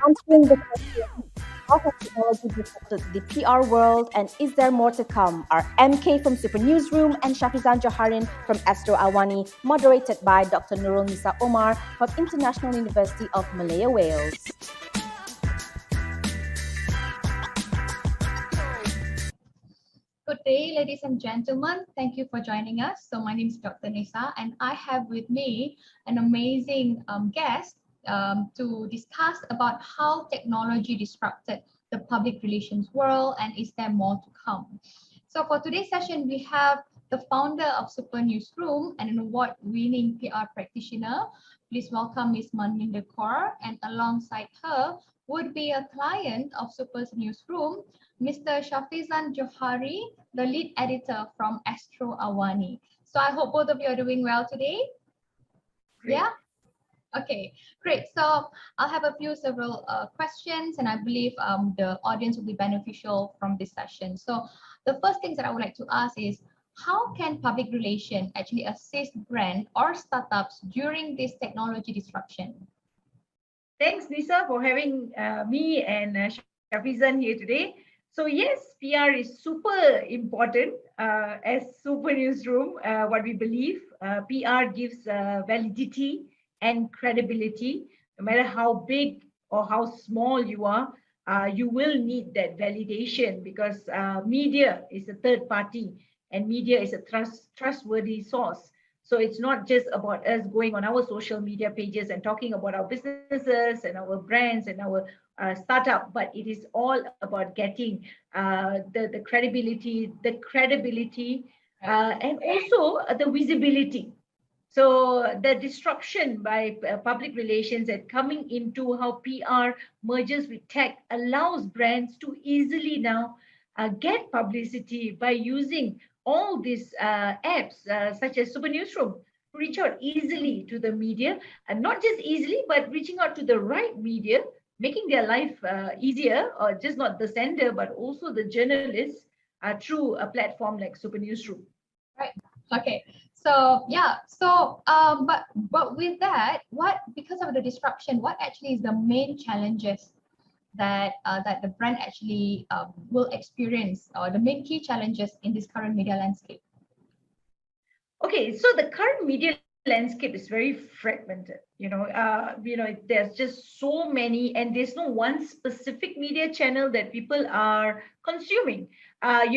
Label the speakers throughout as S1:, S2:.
S1: answering the question, how has technology disrupted the PR world and is there more to come? Are MK from Supernewsroom and Shafizan Johari from Astro Awani, moderated by Dr. Nurul Nisa Omar from International University of Malaya-Wales.
S2: Good day, ladies and gentlemen. Thank you for joining us. So my name is Dr. Nisa, and I have with me an amazing guest to discuss about how technology disrupted the public relations world and is there more to come. So for today's session, we have the founder of Supernewsroom and an award-winning PR practitioner. Please welcome Ms. Manminder Kaur, and alongside her would be a client of Supernewsroom, Mr. Shafizan Johari, the lead editor from Astro Awani. So I hope both of you are doing well today.
S3: Great.
S2: Yeah? Okay, great. So I'll have several questions, and I believe the audience will be beneficial from this session. So the first things that I would like to ask is, how can public relations actually assist brand or startups during this technology disruption?
S3: Thanks, Nisa, for having me and Shafizan here today. So yes, PR is super important as Super Newsroom, what we believe. PR gives validity and credibility. No matter how big or how small you are, you will need that validation because media is a third party and media is a trustworthy source. So it's not just about us going on our social media pages and talking about our businesses and our brands and our startup, but it is all about getting the credibility, and also the visibility. So the disruption by public relations and coming into how PR merges with tech allows brands to easily now get publicity by using all these apps such as Super Newsroom to reach out easily to the media, and not just easily, but reaching out to the right media, making their life easier, or just not the sender, but also the journalists through a platform like Super Newsroom.
S2: Right. Okay. So yeah. So but with that, because of the disruption, what actually is the main challenges that the brand actually will experience, or the main key challenges in this current media landscape?
S3: Okay, so the current media landscape is very fragmented. There's just so many, and there's no one specific media channel that people are consuming. 5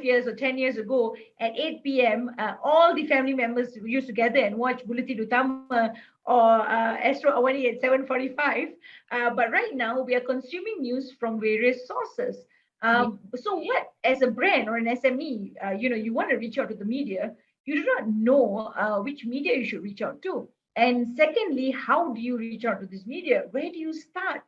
S3: years or 10 years ago at 8 p.m., all the family members used to gather and watch Bulletin Utama or Astro Awani at 7:45. But right now, we are consuming news from various sources. So what, as a brand or an SME, you want to reach out to the media, you do not know which media you should reach out to. And secondly, how do you reach out to this media? Where do you start?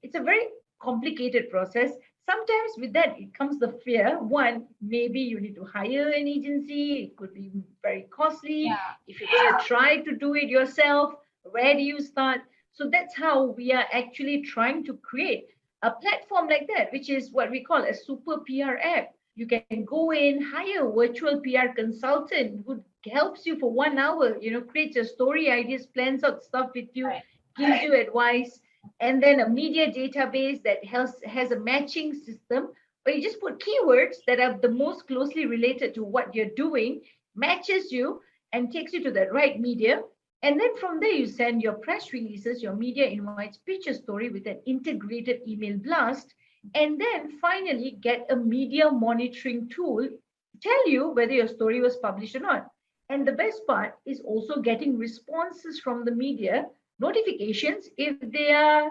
S3: It's a very complicated process. Sometimes with that, it comes the fear. One, maybe you need to hire an agency. It could be very costly.
S2: Yeah.
S3: If you're going to try to do it yourself, where do you start? So that's how we are actually trying to create a platform like that, which is what we call a super PR app. You can go in, hire a virtual PR consultant who helps you for 1 hour, creates your story ideas, plans out stuff with you, gives you advice, and then a media database that has a matching system where you just put keywords that are the most closely related to what you're doing, matches you, and takes you to the right media. And then from there, you send your press releases, your media invites, pitch a story with an integrated email blast, and then finally get a media monitoring tool to tell you whether your story was published or not. And the best part is also getting responses from the media, notifications if they are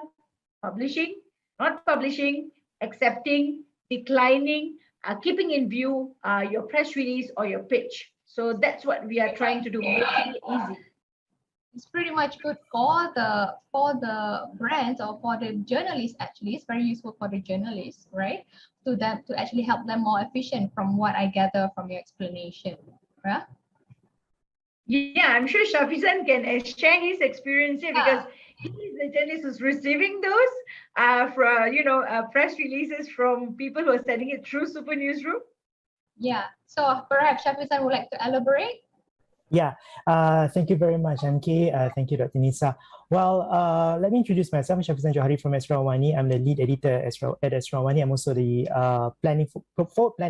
S3: publishing, not publishing, accepting, declining, keeping in view your press release or your pitch. So that's what we are trying to do, making it easy.
S2: It's pretty much good for the brands or for the journalists. Actually, it's very useful for the journalists, right? To actually help them more efficient, from what I gather from your explanation, right?
S3: Yeah, I'm sure Shafizan can share his experience here because he's the journalist who's receiving those press releases from people who are sending it through Super Newsroom.
S2: Yeah. So perhaps Shafizan would like to elaborate.
S4: Yeah, thank you very much, MK. Thank you, Dr. Nisa. Well, let me introduce myself. I'm Shafizan Johari from Astro Awani. I'm the lead editor at Astro Awani. I'm also the planning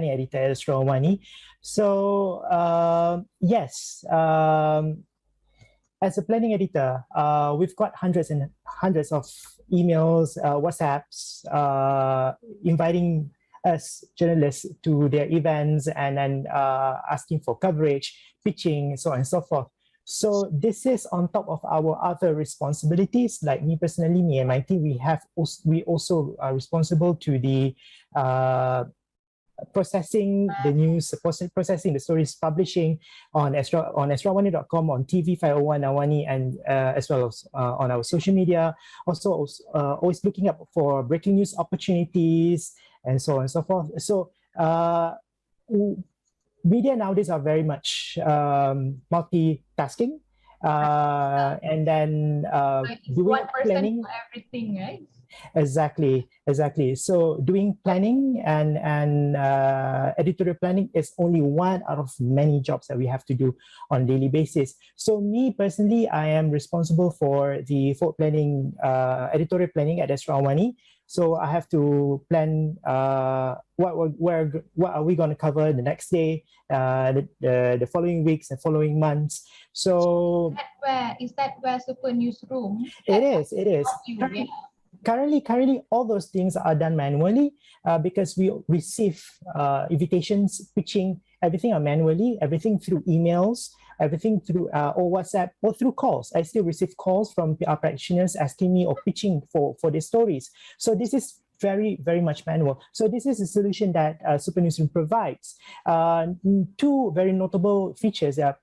S4: editor at Astro Awani. So, yes, as a planning editor, we've got hundreds and hundreds of emails, WhatsApps, inviting us journalists to their events and then asking for coverage, pitching, so on and so forth. So this is on top of our other responsibilities. Like me personally, me and my team, we also are responsible to the processing the news, processing the stories, publishing on astrawani.com, on TV 501 Awani, and as well as on our social media. Also, always looking up for breaking news opportunities and so on and so forth. So, media nowadays are very much multitasking, and then
S2: Like
S4: doing
S2: one person
S4: planning.
S2: for everything, right?
S4: Exactly. So doing planning and editorial planning is only one out of many jobs that we have to do on a daily basis. So me personally, I am responsible for the forward planning, editorial planning at Astro Awani. So I have to plan what are we going to cover the next day, the following weeks and following months. So
S2: Is that where Super Newsroom?
S4: it is.
S2: Yeah.
S4: Currently, all those things are done manually because we receive invitations, pitching, everything are manually, everything through emails, everything through or WhatsApp or through calls. I still receive calls from PR practitioners asking me or pitching for their stories. So this is very, very much manual. So this is a solution that Super Newsroom provides. Two very notable features that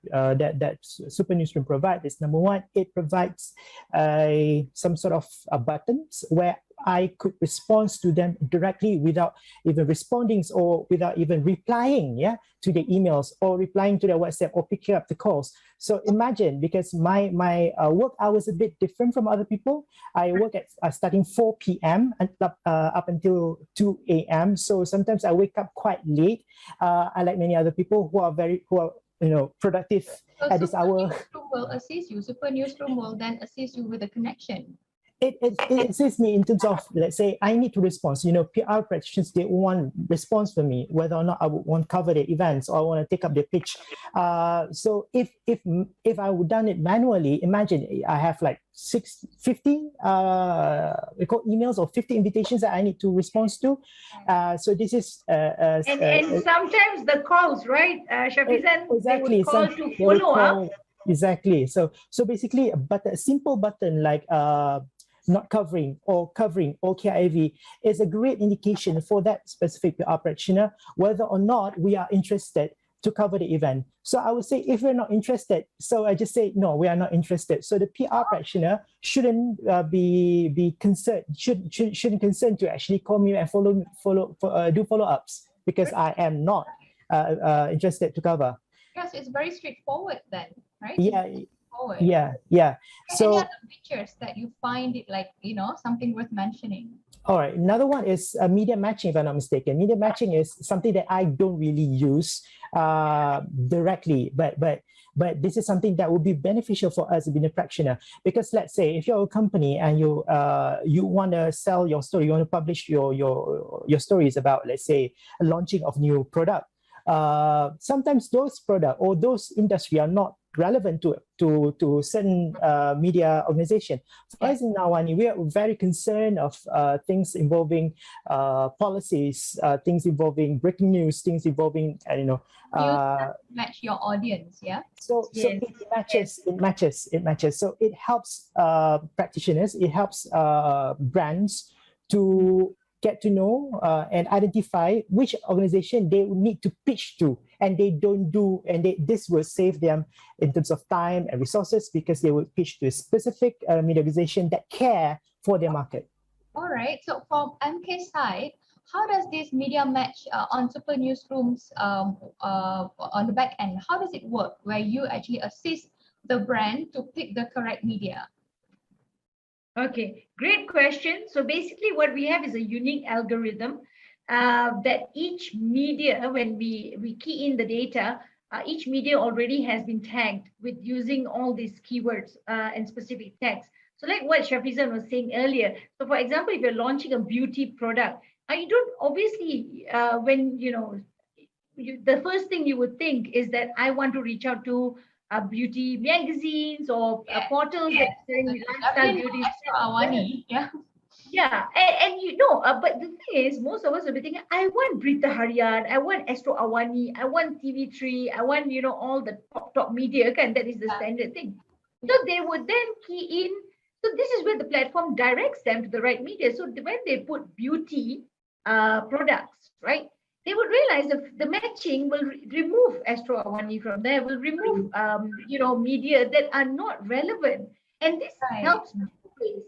S4: Super Newsroom provides is, number one, it provides some sort of buttons where I could respond to them directly without even responding or without even replying to the emails or replying to their WhatsApp or picking up the calls. So imagine, because my work hours a bit different from other people. I work at starting 4 p.m. and up until 2 a.m. So sometimes I wake up quite late. Unlike many other people who are productive at this hour.
S2: Newsroom will assist you. Super Newsroom will then assist you with the connection.
S4: It assists me in terms of, let's say, I need to respond. So, PR practitioners, they want response from me, whether or not I would want to cover their events or I want to take up their pitch. So if I would done it manually, imagine I have like 50 emails or 50 invitations that I need to respond to. So this is
S3: and sometimes the calls, right, Shafizan?
S4: Exactly.
S3: They would call to follow up.
S4: Exactly. So basically, a simple button like not covering or KIV is a great indication for that specific PR practitioner whether or not we are interested to cover the event. So I would say, if we're not interested, so I just say no, we are not interested. So the PR practitioner shouldn't be concerned. Shouldn't concern to actually call me and do follow-ups because I am not interested to cover.
S2: Yes, it's very straightforward then, right?
S4: Yeah. So
S2: any other features that you find it like, something worth mentioning?
S4: All right. Another one is media matching, if I'm not mistaken. Media matching is something that I don't really use directly, but this is something that would be beneficial for us being a practitioner. Because let's say if you're a company and you want to sell your story, you want to publish your stories about, let's say, a launching of new product. Sometimes those product or those industry are not relevant to certain media organization. For us in Awani, we are very concerned of things involving policies, things involving breaking news, things involving
S2: match your audience, yeah.
S4: So it matches. So it helps practitioners, it helps brands to get to know and identify which organization they need to pitch to, and they don't do, and this will save them in terms of time and resources because they will pitch to a specific media organization that care for their market.
S2: All right. So from MK side, how does this media match on Super Newsrooms on the back end? How does it work where you actually assist the brand to pick the correct media?
S3: Okay, great question. So basically what we have is a unique algorithm that each media, when we key in the data, each media already has been tagged with using all these keywords and specific tags. So like what Shafizan was saying earlier. So for example, if you're launching a beauty product, you don't obviously, when, the first thing you would think is that I want to reach out to beauty magazines or portals that selling lifestyle beauty.
S2: Awani, yeah.
S3: Yeah, but the thing is, most of us will be thinking, I want Brita Harian, I want Astro Awani, I want TV3, I want, all the top media, and that is the standard thing. So they would then key in. So this is where the platform directs them to the right media. So when they put beauty products, right, they would realize that the matching will remove Astro Awani from there, will remove, media that are not relevant. And this helps.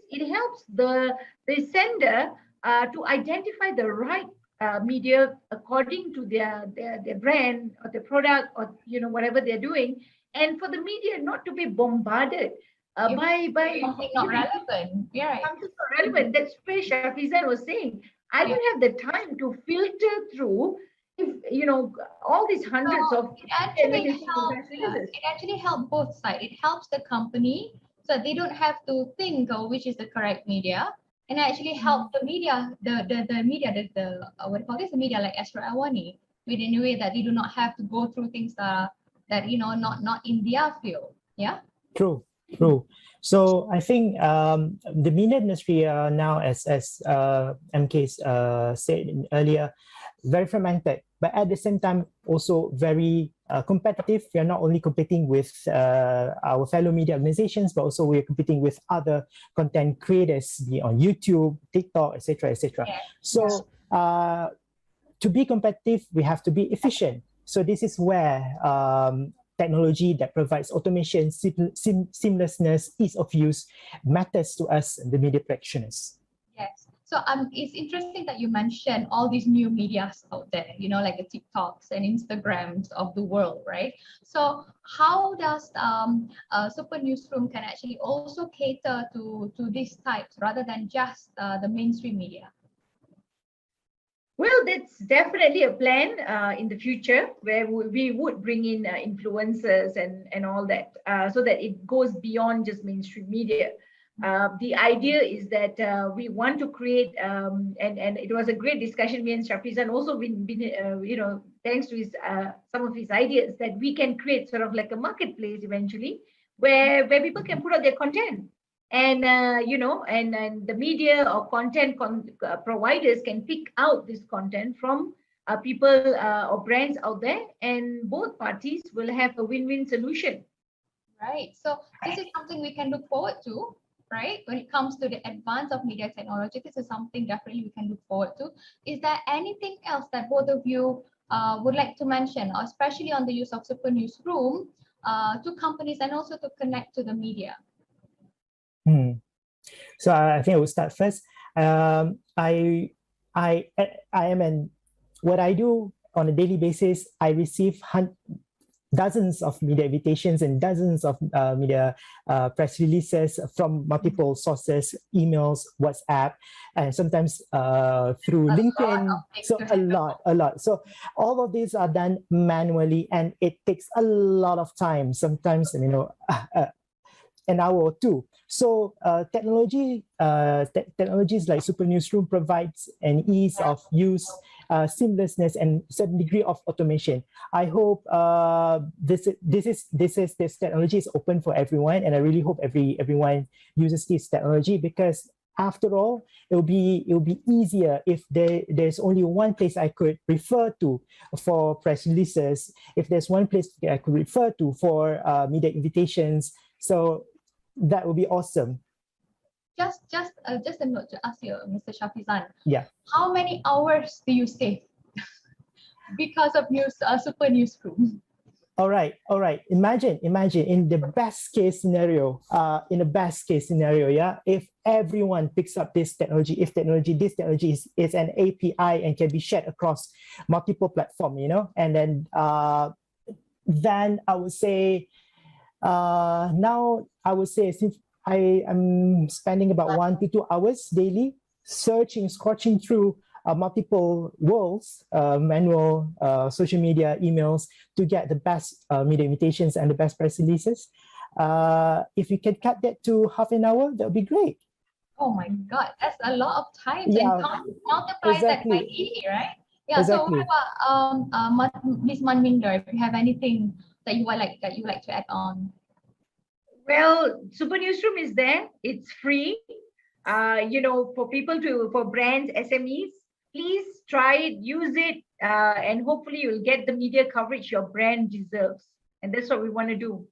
S3: It helps the sender to identify the right media according to their brand or the product or whatever they're doing, and for the media not to be bombarded by
S2: something not relevant. Yeah,
S3: something not relevant. That's where Shafizan was saying, I don't have the time to filter through if all these hundreds of
S2: it actually helps both sides. It helps the company so they don't have to think of which is the correct media, and actually help the media, the media, the what do you call this, the media like Astro Awani, within a way that they do not have to go through things that not in their field. Yeah.
S4: True. So I think the media industry now, as MK said earlier, very fragmented, but at the same time also very competitive. We are not only competing with our fellow media organizations, but also we are competing with other content creators, be on YouTube, TikTok, etc., etc.
S2: Yeah.
S4: So to be competitive, we have to be efficient. So this is where technology that provides automation, seamlessness, ease of use matters to us, the media practitioners.
S2: Yes. So it's interesting that you mentioned all these new medias out there, like the TikToks and Instagrams of the world, right? So how does Supernewsroom can actually also cater to these types rather than just the mainstream media?
S3: Well, that's definitely a plan in the future where we would bring in influencers and all that so that it goes beyond just mainstream media. The idea is that we want to create, and it was a great discussion. Me and Shafizan also been thanks to his some of his ideas, that we can create sort of like a marketplace eventually where people can put out their content. And and the media or content providers can pick out this content from people or brands out there, and both parties will have a win-win solution.
S2: Right. So this is something we can look forward to, right? When it comes to the advance of media technology, this is something definitely we can look forward to. Is there anything else that both of you would like to mention, or especially on the use of Supernewsroom to companies and also to connect to the media?
S4: So I think I will start first. I am what I do on a daily basis. I receive dozens of media invitations and dozens of media press releases from multiple sources, emails, WhatsApp, and sometimes through LinkedIn. So a lot. So all of these are done manually, and it takes a lot of time. Sometimes, an hour or two. So technologies like Supernewsroom provides an ease of use, seamlessness, and certain degree of automation. I hope this technology is open for everyone, and I really hope everyone uses this technology, because after all, it'll be easier if there's only one place I could refer to for press releases, if there's one place I could refer to for media invitations. So that would be awesome.
S2: Just a note to ask you, Mr. Shafizan.
S4: Yeah.
S2: How many hours do you save because of Supernewsroom?
S4: All right. Imagine in the best case scenario, yeah, if everyone picks up this technology, this technology is an API and can be shared across multiple platforms, and then I would say. Now I would say, since I am spending about 1 to 2 hours daily scorching through multiple worlds, manual, social media, emails, to get the best media invitations and the best press releases. If you can cut that to half an hour, that would be great.
S2: Oh my God, that's a lot of time.
S4: Yeah,
S2: And multiply that by
S4: exactly.
S2: 80, right? Yeah.
S4: Exactly.
S2: So what about Ms. Manminder? If you have anything that you would like to add on?
S3: Well, Super Newsroom is there. It's free. For brands, SMEs, please try it, use it, and hopefully you'll get the media coverage your brand deserves. And that's what we want to do.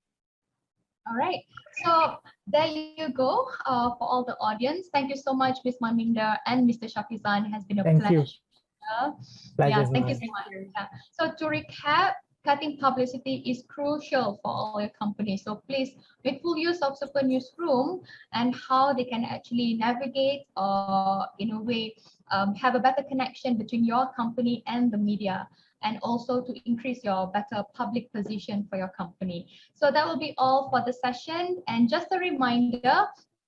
S2: All right. So there you go for all the audience. Thank you so much, Ms. Manminder and Mr. Shafizan. It has been a pleasure. Yeah, thank you so much. Yeah. So to recap, cutting publicity is crucial for all your companies. So please make full use of Super Newsroom and how they can actually navigate or in a way have a better connection between your company and the media, and also to increase your better public position for your company. So that will be all for the session. And just a reminder,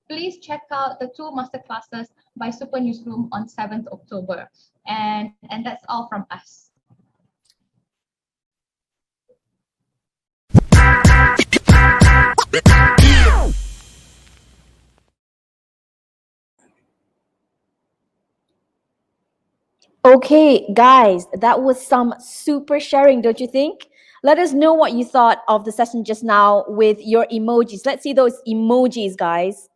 S2: please check out the 2 masterclasses by Super Newsroom on 7th October. And that's all from us.
S1: Okay, guys, that was some super sharing, don't you think? Let us know what you thought of the session just now with your emojis. Let's see those emojis, guys.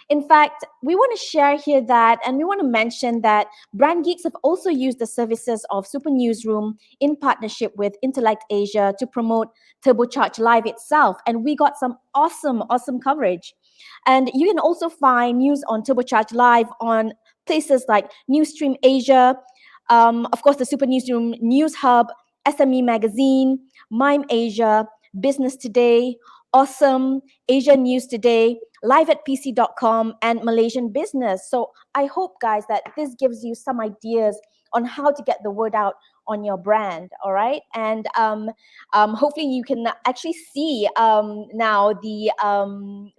S1: In fact, we want to share here that, and we want to mention that Brand Geeks have also used the services of Super Newsroom in partnership with Intellect Asia to promote Turbocharge.Live itself. And we got some awesome coverage. And you can also find news on Turbocharge.Live on places like Newsstream Asia, of course, the Super Newsroom News Hub, SME Magazine, Mime Asia, Business Today, Awesome, Asia News Today, live at pc.com, and Malaysian Business. So I hope, guys, that this gives you some ideas on how to get the word out on your brand, all right? And hopefully you can actually see now the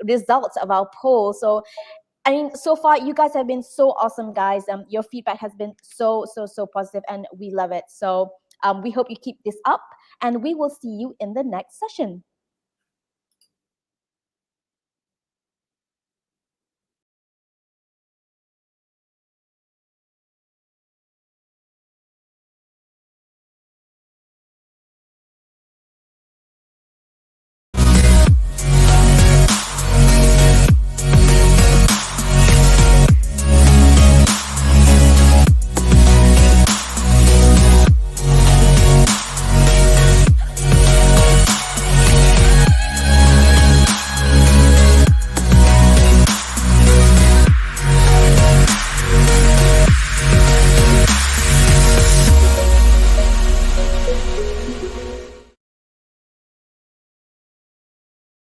S1: results of our poll. So I mean, so far, you guys have been so awesome, guys. Your feedback has been so positive, and we love it. So we hope you keep this up, and we will see you in the next session.